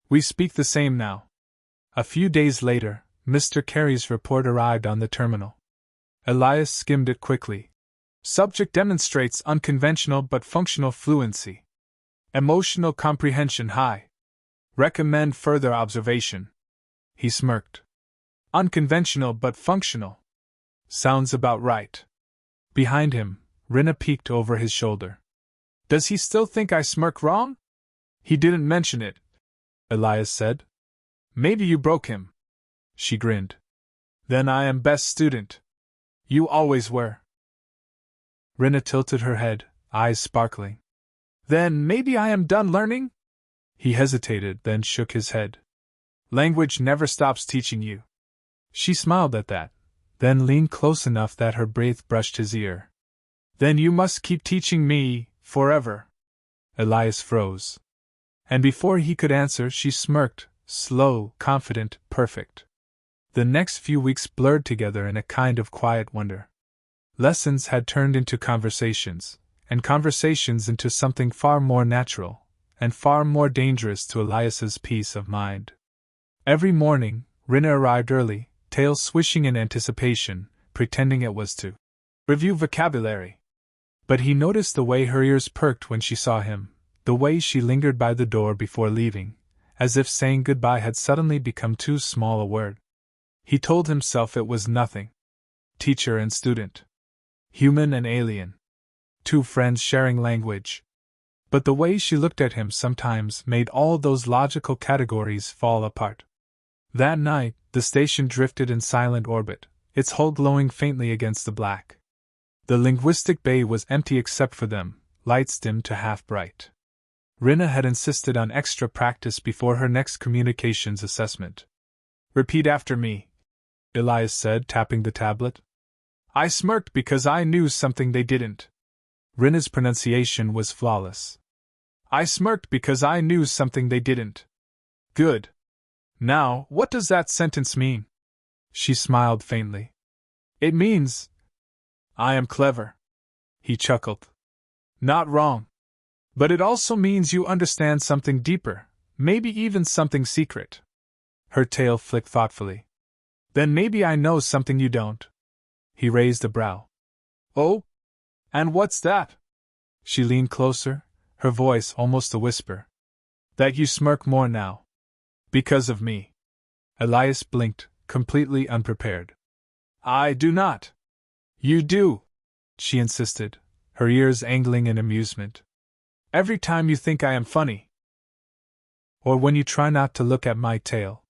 We speak the same now. A few days later, Mr. Carey's report arrived on the terminal. Elias skimmed it quickly. Subject demonstrates unconventional but functional fluency. Emotional comprehension high. Recommend further observation. He smirked. Unconventional but functional. Sounds about right. Behind him, Rinna peeked over his shoulder. Does he still think I smirk wrong? He didn't mention it, Elias said. Maybe you broke him. She grinned. Then I am best student. You always were. Rinna tilted her head, eyes sparkling. Then maybe I am done learning? He hesitated, then shook his head. Language never stops teaching you. She smiled at that, then leaned close enough that her breath brushed his ear. Then you must keep teaching me, forever. Elias froze. And before he could answer, she smirked, slow, confident, perfect. The next few weeks blurred together in a kind of quiet wonder. Lessons had turned into conversations, and conversations into something far more natural, and far more dangerous to Elias's peace of mind. Every morning, Rinna arrived early, tail swishing in anticipation, pretending it was to review vocabulary. But he noticed the way her ears perked when she saw him, the way she lingered by the door before leaving, as if saying goodbye had suddenly become too small a word. He told himself it was nothing. Teacher and student. Human and alien. Two friends sharing language. But the way she looked at him sometimes made all those logical categories fall apart. That night, the station drifted in silent orbit, its hull glowing faintly against the black. The linguistic bay was empty except for them, lights dimmed to half bright. Rinna had insisted on extra practice before her next communications assessment. Repeat after me, Elias said, tapping the tablet. I smirked because I knew something they didn't. Rinna's pronunciation was flawless. I smirked because I knew something they didn't. Good. Now, what does that sentence mean? She smiled faintly. It means, I am clever. He chuckled. Not wrong. But it also means you understand something deeper, maybe even something secret. Her tail flicked thoughtfully. Then maybe I know something you don't. He raised a brow. Oh? And what's that? She leaned closer, her voice almost a whisper. That you smirk more now. Because of me. Elias blinked, completely unprepared. I do not. You do, she insisted, her ears angling in amusement. Every time you think I am funny. Or when you try not to look at my tail.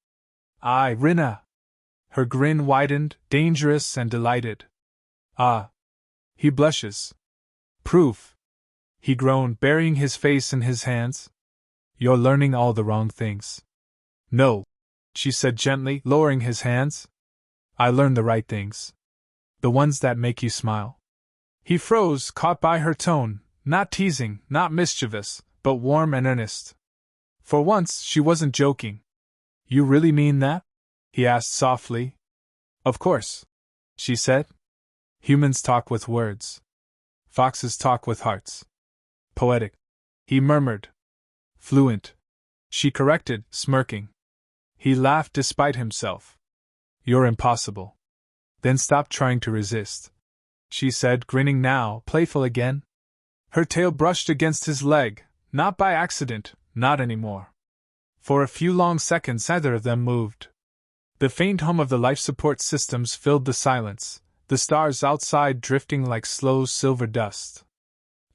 Rinna. Her grin widened, dangerous and delighted. Ah. He blushes. Proof. He groaned, burying his face in his hands. You're learning all the wrong things. No, she said gently, lowering his hands. I learned the right things. The ones that make you smile. He froze, caught by her tone, not teasing, not mischievous, but warm and earnest. For once, she wasn't joking. You really mean that? He asked softly. Of course, she said. Humans talk with words. Foxes talk with hearts. Poetic, he murmured. Fluent, she corrected, smirking. He laughed despite himself. You're impossible. Then stop trying to resist, she said, grinning now, playful again. Her tail brushed against his leg, not by accident, not anymore. For a few long seconds neither of them moved. The faint hum of the life support systems filled the silence, the stars outside drifting like slow silver dust.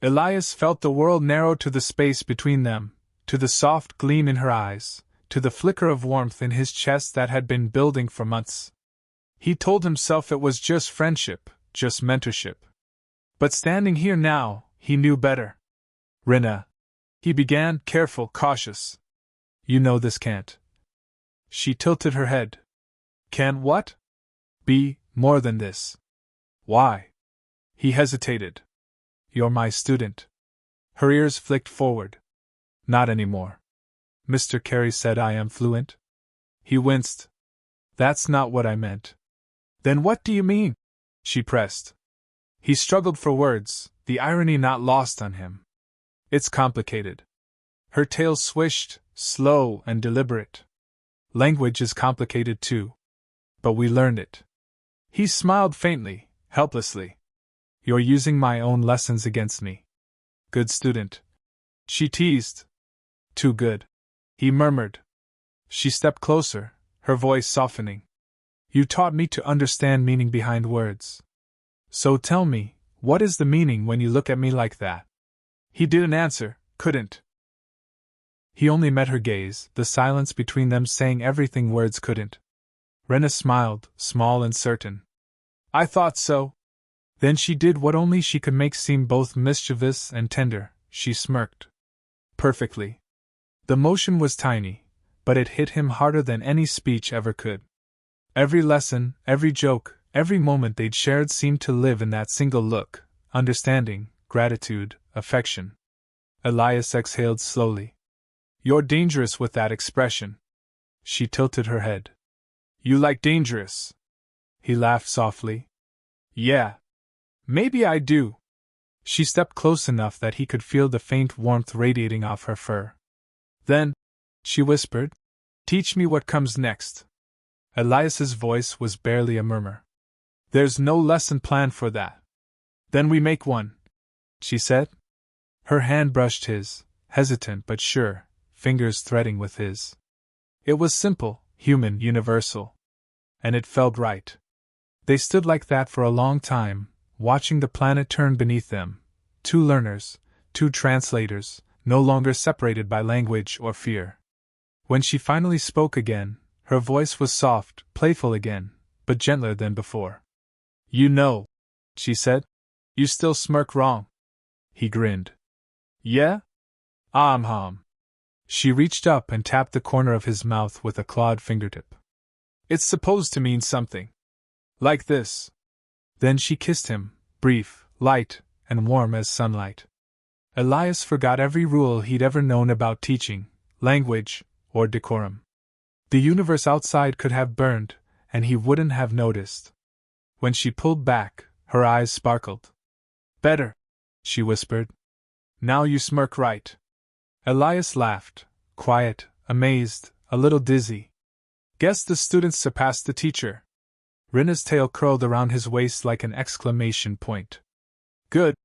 Elias felt the world narrow to the space between them, to the soft gleam in her eyes, to the flicker of warmth in his chest that had been building for months. He told himself it was just friendship, just mentorship. But standing here now, he knew better. Rinna, he began, careful, cautious. You know this can't. She tilted her head. Can what? Be more than this. Why? He hesitated. You're my student. Her ears flicked forward. Not anymore. Mr. Carey said I am fluent. He winced. That's not what I meant. Then what do you mean? She pressed. He struggled for words, the irony not lost on him. It's complicated. Her tail swished, slow and deliberate. Language is complicated too. But we learned it. He smiled faintly, helplessly. You're using my own lessons against me. Good student. She teased. Too good. He murmured. She stepped closer, her voice softening. You taught me to understand meaning behind words. So tell me, what is the meaning when you look at me like that? He didn't answer, couldn't. He only met her gaze, the silence between them saying everything words couldn't. Rena smiled, small and certain. I thought so. Then she did what only she could make seem both mischievous and tender, she smirked. Perfectly. The motion was tiny, but it hit him harder than any speech ever could. Every lesson, every joke, every moment they'd shared seemed to live in that single look, understanding, gratitude, affection. Elias exhaled slowly. You're dangerous with that expression. She tilted her head. You like dangerous. He laughed softly. Yeah. Maybe I do. She stepped close enough that he could feel the faint warmth radiating off her fur. Then, she whispered, teach me what comes next. Elias's voice was barely a murmur. There's no lesson planned for that. Then we make one, she said. Her hand brushed his, hesitant but sure, fingers threading with his. It was simple, human, universal. And it felt right. They stood like that for a long time, watching the planet turn beneath them, two learners, two translators, no longer separated by language or fear. When she finally spoke again, her voice was soft, playful again, but gentler than before. You know, she said, you still smirk wrong. He grinned. Yeah? Hum. She reached up and tapped the corner of his mouth with a clawed fingertip. It's supposed to mean something. Like this. Then she kissed him, brief, light, and warm as sunlight. Elias forgot every rule he'd ever known about teaching, language, or decorum. The universe outside could have burned, and he wouldn't have noticed. When she pulled back, her eyes sparkled. Better, she whispered. Now you smirk right. Elias laughed, quiet, amazed, a little dizzy. Guess the students surpassed the teacher. Rena's tail curled around his waist like an exclamation point. Good,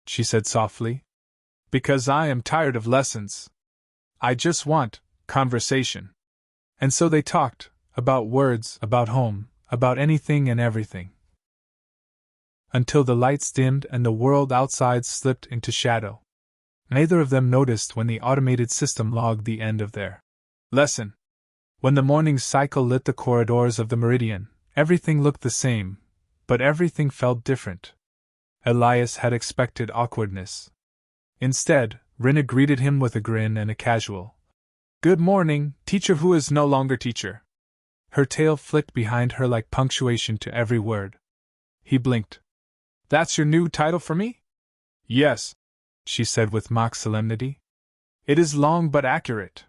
she said softly. Because I am tired of lessons. I just want conversation. And so they talked, about words, about home, about anything and everything. Until the lights dimmed and the world outside slipped into shadow. Neither of them noticed when the automated system logged the end of their lesson. When the morning cycle lit the corridors of the Meridian, everything looked the same, but everything felt different. Elias had expected awkwardness. Instead, Rena greeted him with a grin and a casual, "Good morning, teacher who is no longer teacher." Her tail flicked behind her like punctuation to every word. He blinked. "That's your new title for me?" "Yes," she said with mock solemnity. "It is long but accurate.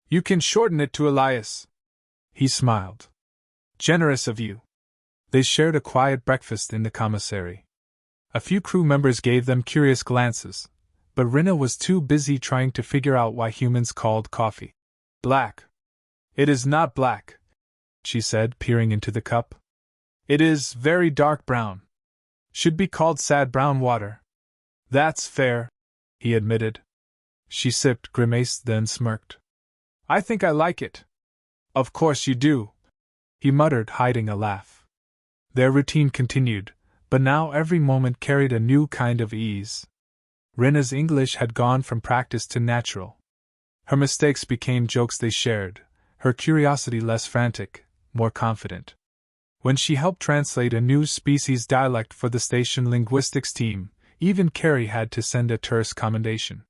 You can shorten it to Elias." He smiled. "Generous of you." They shared a quiet breakfast in the commissary. A few crew members gave them curious glances, but Rena was too busy trying to figure out why humans called coffee black. "It is not black," she said, peering into the cup. "It is very dark brown. Should be called sad brown water." "That's fair," he admitted. She sipped, grimaced, then smirked. "I think I like it." "Of course you do," he muttered, hiding a laugh. Their routine continued, but now every moment carried a new kind of ease. Rena's English had gone from practice to natural. Her mistakes became jokes they shared, her curiosity less frantic, more confident. When she helped translate a new species dialect for the station linguistics team, even Carrie had to send a terse commendation.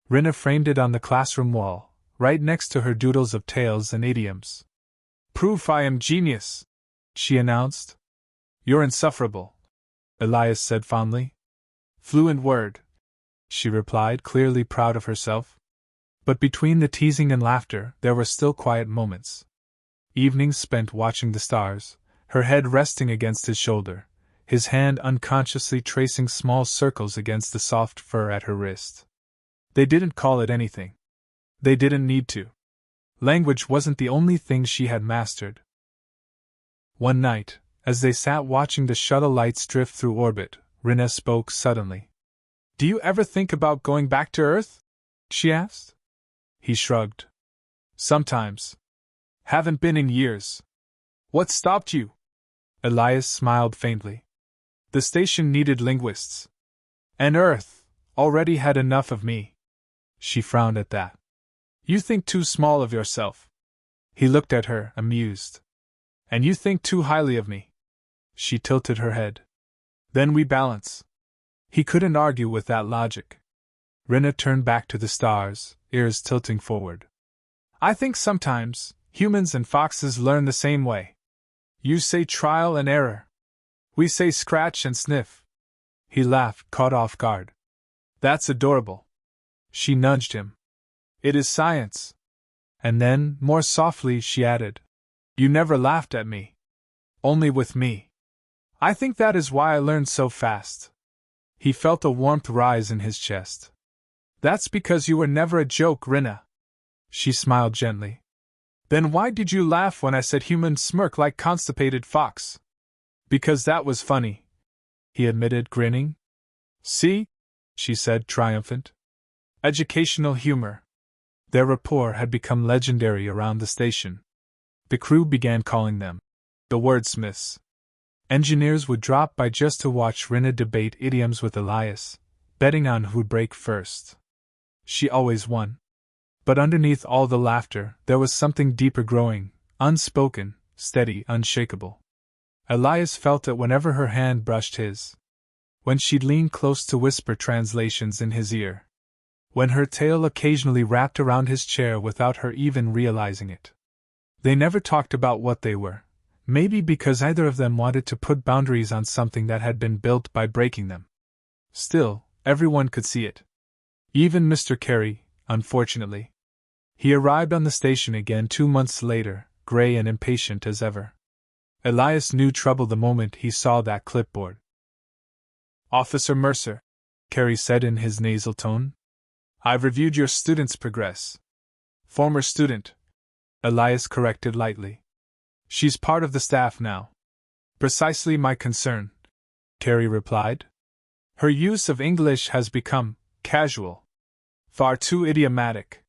Rena framed it on the classroom wall, right next to her doodles of tales and idioms. "Proof I am genius," she announced. "You're insufferable," Elias said fondly. "Fluent word," she replied, clearly proud of herself. But between the teasing and laughter, there were still quiet moments. Evenings spent watching the stars, her head resting against his shoulder, his hand unconsciously tracing small circles against the soft fur at her wrist. They didn't call it anything. They didn't need to. Language wasn't the only thing she had mastered. One night, as they sat watching the shuttle lights drift through orbit, Rinna spoke suddenly. "Do you ever think about going back to Earth?" she asked. He shrugged. "Sometimes. Haven't been in years." "What stopped you?" Elias smiled faintly. "The station needed linguists. And Earth already had enough of me." She frowned at that. "You think too small of yourself." He looked at her, amused. "And you think too highly of me." She tilted her head. "Then we balance." He couldn't argue with that logic. Rinna turned back to the stars, ears tilting forward. "I think sometimes humans and foxes learn the same way. You say trial and error. We say scratch and sniff." He laughed, caught off guard. "That's adorable." She nudged him. "It is science." And then, more softly, she added, "You never laughed at me. Only with me. I think that is why I learned so fast." He felt a warmth rise in his chest. "That's because you were never a joke, Rinna." She smiled gently. "Then why did you laugh when I said human smirk like constipated fox?" "Because that was funny," he admitted, grinning. "See?" she said, triumphant. "Educational humor." Their rapport had become legendary around the station. The crew began calling them the wordsmiths. Engineers would drop by just to watch Rinna debate idioms with Elias, betting on who'd break first. She always won. But underneath all the laughter, there was something deeper growing, unspoken, steady, unshakable. Elias felt it whenever her hand brushed his. When she'd lean close to whisper translations in his ear. When her tail occasionally wrapped around his chair without her even realizing it. They never talked about what they were, maybe because either of them wanted to put boundaries on something that had been built by breaking them. Still, everyone could see it. Even Mr. Carey, unfortunately. He arrived on the station again 2 months later, gray and impatient as ever. Elias knew trouble the moment he saw that clipboard. "Officer Mercer," Carey said in his nasal tone. "I've reviewed your student's progress." "Former student," Elias corrected lightly. "She's part of the staff now." "Precisely my concern," Carey replied. "Her use of English has become casual. Far too idiomatic.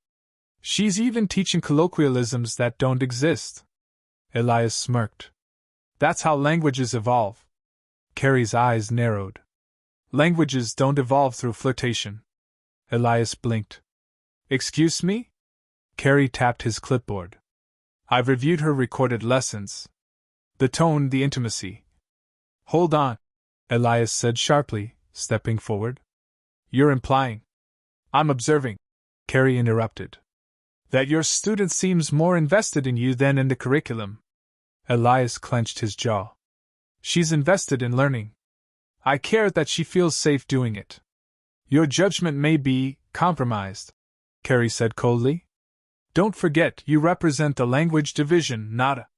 She's even teaching colloquialisms that don't exist." Elias smirked. "That's how languages evolve." Carey's eyes narrowed. "Languages don't evolve through flirtation." Elias blinked. "Excuse me?" Carey tapped his clipboard. "I've reviewed her recorded lessons. The tone, the intimacy." "Hold on," Elias said sharply, stepping forward. "You're implying—" "I'm observing," Carey interrupted. "That your student seems more invested in you than in the curriculum." Elias clenched his jaw. "She's invested in learning. I care that she feels safe doing it." "Your judgment may be compromised," Carey said coldly. "Don't forget you represent the language division, not a—"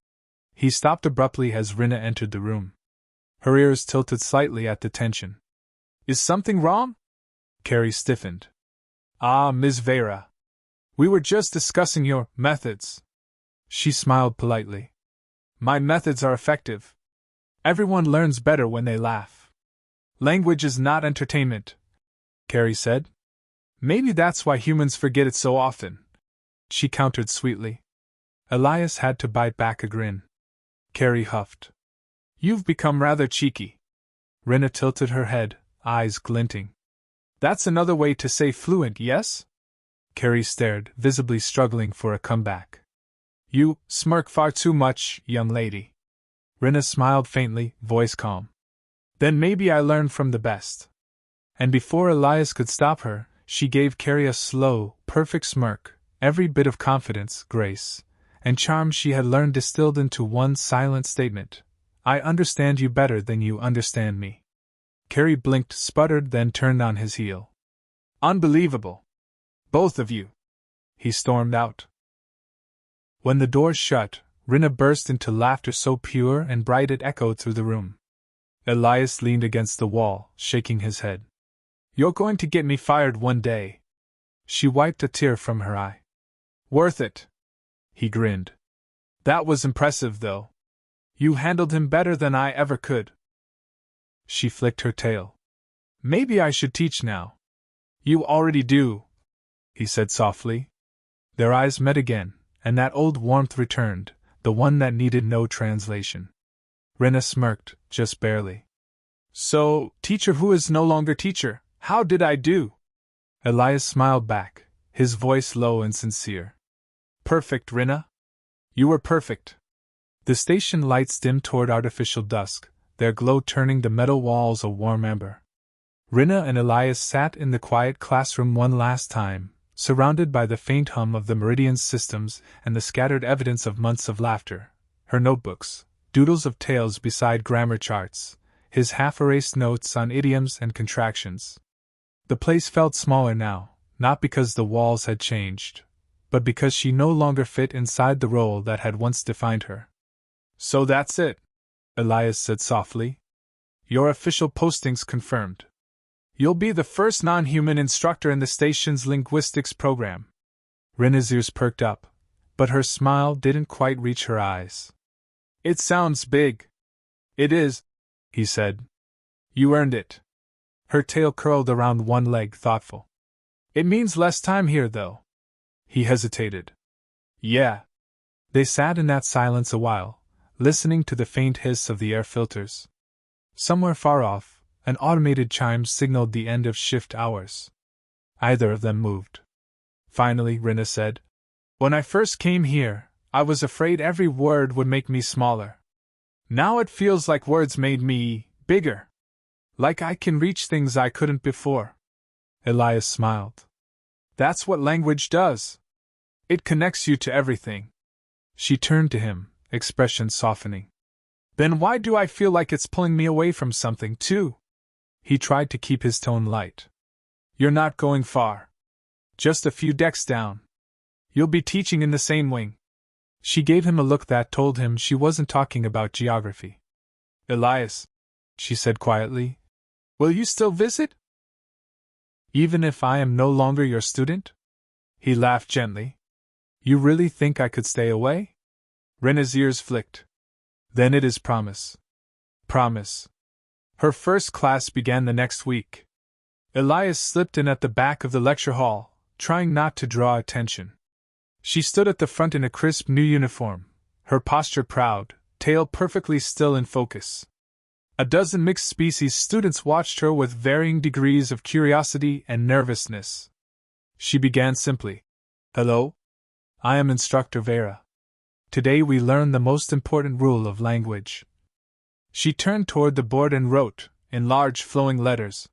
He stopped abruptly as Rinna entered the room. Her ears tilted slightly at the tension. "Is something wrong?" Carey stiffened. "Ah, Ms. Vera. We were just discussing your methods." She smiled politely. "My methods are effective. Everyone learns better when they laugh." "Language is not entertainment," Carey said. "Maybe that's why humans forget it so often," she countered sweetly. Elias had to bite back a grin. Carey huffed. "You've become rather cheeky." Rinna tilted her head, eyes glinting. "That's another way to say fluent, yes?" Carey stared, visibly struggling for a comeback. "You smirk far too much, young lady." Rinna smiled faintly, voice calm. "Then maybe I learn from the best." And before Elias could stop her, she gave Carey a slow, perfect smirk, every bit of confidence, grace, and charm she had learned distilled into one silent statement. "I understand you better than you understand me." Carey blinked, sputtered, then turned on his heel. "Unbelievable! Both of you! he stormed out. When the door shut, Rinna burst into laughter so pure and bright it echoed through the room. Elias leaned against the wall, shaking his head. "You're going to get me fired one day." She wiped a tear from her eye. "Worth it." He grinned. "That was impressive, though. You handled him better than I ever could." She flicked her tail. "Maybe I should teach now." "You already do," he said softly. Their eyes met again, and that old warmth returned, the one that needed no translation. Rinna smirked, just barely. "So, teacher who is no longer teacher, how did I do?" Elias smiled back, his voice low and sincere. "Perfect, Rinna. You were perfect." The station lights dimmed toward artificial dusk, their glow turning the metal walls a warm amber. Rinna and Elias sat in the quiet classroom one last time, surrounded by the faint hum of the Meridian systems and the scattered evidence of months of laughter, her notebooks, doodles of tales beside grammar charts, his half-erased notes on idioms and contractions. The place felt smaller now, not because the walls had changed, but because she no longer fit inside the role that had once defined her. "So that's it," Elias said softly. "Your official posting's confirmed. You'll be the first non-human instructor in the station's linguistics program." Rinna's ears perked up, but her smile didn't quite reach her eyes. "It sounds big." "It is," he said. "You earned it." Her tail curled around one leg, thoughtful. "It means less time here, though." He hesitated. "Yeah." They sat in that silence a while, listening to the faint hiss of the air filters. Somewhere far off, an automated chime signaled the end of shift hours. Either of them moved. Finally, Rinna said, "When I first came here, I was afraid every word would make me smaller. Now it feels like words made me bigger. Like I can reach things I couldn't before." Elias smiled. "That's what language does. It connects you to everything." She turned to him, expression softening. "Then why do I feel like it's pulling me away from something, too?" He tried to keep his tone light. "You're not going far. Just a few decks down. You'll be teaching in the same wing." She gave him a look that told him she wasn't talking about geography. "Elias," she said quietly, "will you still visit? Even if I am no longer your student?" He laughed gently. "You really think I could stay away?" Rinna's ears flicked. "Then it is promise." Promise. Her first class began the next week. Elias slipped in at the back of the lecture hall, trying not to draw attention. She stood at the front in a crisp new uniform, her posture proud, tail perfectly still in focus. A dozen mixed species students watched her with varying degrees of curiosity and nervousness. She began simply. "Hello. I am Instructor Vera. Today we learn the most important rule of language." She turned toward the board and wrote, in large flowing letters,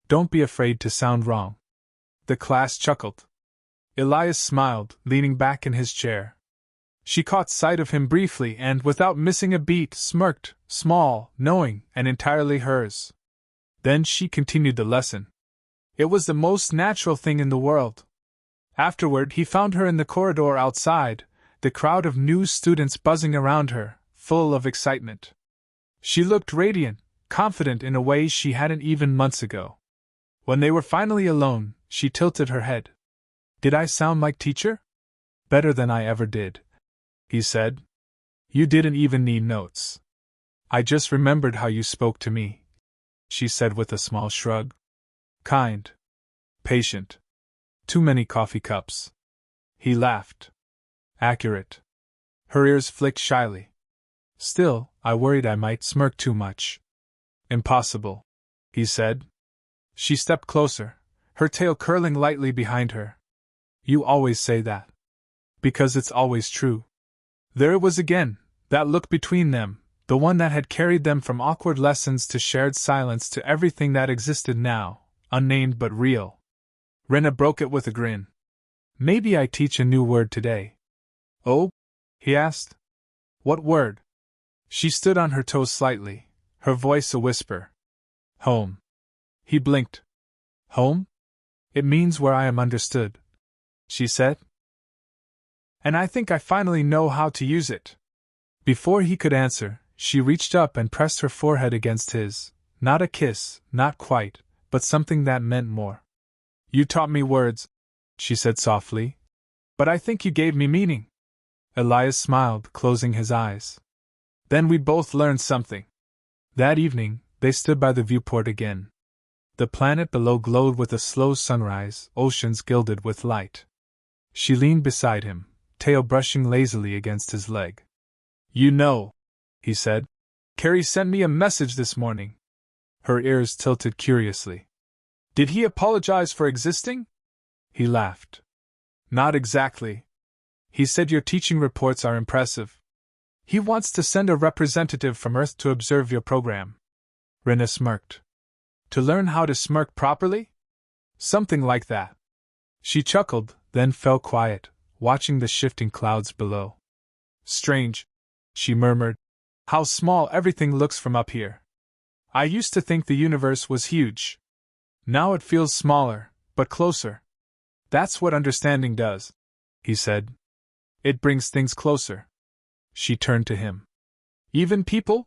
"Don't be afraid to sound wrong." The class chuckled. Elias smiled, leaning back in his chair. She caught sight of him briefly and, without missing a beat, smirked, small, knowing, and entirely hers. Then she continued the lesson. It was the most natural thing in the world. Afterward, he found her in the corridor outside, the crowd of new students buzzing around her, full of excitement. She looked radiant, confident in a way she hadn't even months ago. When they were finally alone, she tilted her head. "Did I sound like teacher?" "Better than I ever did," he said. "You didn't even need notes. I just remembered how you spoke to me," she said with a small shrug. "Kind. Patient. Too many coffee cups." He laughed. "Accurate." Her ears flicked shyly. "Still, I worried I might smirk too much." "Impossible," he said. She stepped closer, her tail curling lightly behind her. "You always say that." "Because it's always true." There it was again, that look between them, the one that had carried them from awkward lessons to shared silence to everything that existed now, unnamed but real. Rinna broke it with a grin. "Maybe I teach a new word today." "Oh?" he asked. "What word?" She stood on her toes slightly, her voice a whisper. "Home." He blinked. "Home? It means where I am understood," she said. And I think I finally know how to use it. Before he could answer, she reached up and pressed her forehead against his. Not a kiss, not quite, but something that meant more. You taught me words, she said softly. But I think you gave me meaning. Elias smiled, closing his eyes. Then we both learned something. That evening, they stood by the viewport again. The planet below glowed with a slow sunrise, oceans gilded with light. She leaned beside him, tail brushing lazily against his leg. You know, he said, Carrie sent me a message this morning. Her ears tilted curiously. Did he apologize for existing? He laughed. Not exactly. He said your teaching reports are impressive. He wants to send a representative from Earth to observe your program. Rena smirked. To learn how to smirk properly? Something like that. She chuckled, then fell quiet, watching the shifting clouds below. Strange, she murmured. How small everything looks from up here. I used to think the universe was huge. Now it feels smaller, but closer. That's what understanding does, he said. It brings things closer. She turned to him. Even people?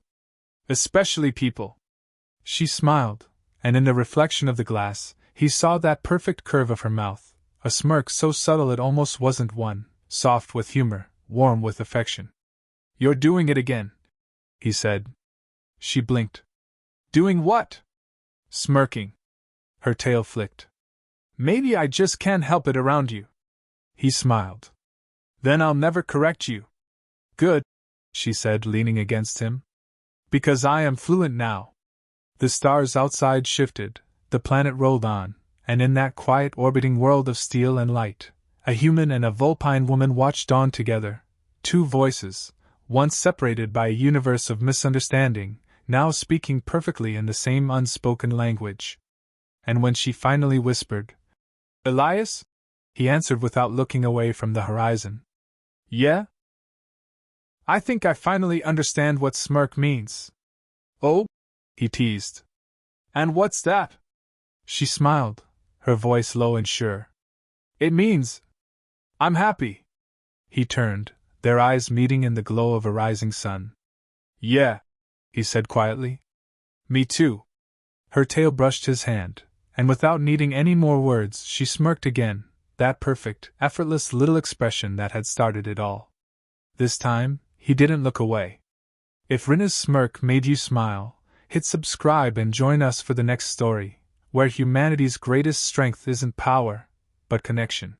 Especially people. She smiled, and in the reflection of the glass, he saw that perfect curve of her mouth, a smirk so subtle it almost wasn't one, soft with humor, warm with affection. You're doing it again, he said. She blinked. Doing what? Smirking. Her tail flicked. Maybe I just can't help it around you. He smiled. Then I'll never correct you. Good, she said, leaning against him. Because I am fluent now. The stars outside shifted, the planet rolled on, and in that quiet orbiting world of steel and light, a human and a vulpine woman watched dawn together, two voices, once separated by a universe of misunderstanding, now speaking perfectly in the same unspoken language. And when she finally whispered, Elias? He answered without looking away from the horizon. Yeah? I think I finally understand what smirk means. Oh? He teased. And what's that? She smiled, her voice low and sure. It means, I'm happy. He turned, their eyes meeting in the glow of a rising sun. Yeah, he said quietly. Me too. Her tail brushed his hand, and without needing any more words, she smirked again, that perfect, effortless little expression that had started it all. This time, he didn't look away. If Rena's smirk made you smile, hit subscribe and join us for the next story, where humanity's greatest strength isn't power, but connection.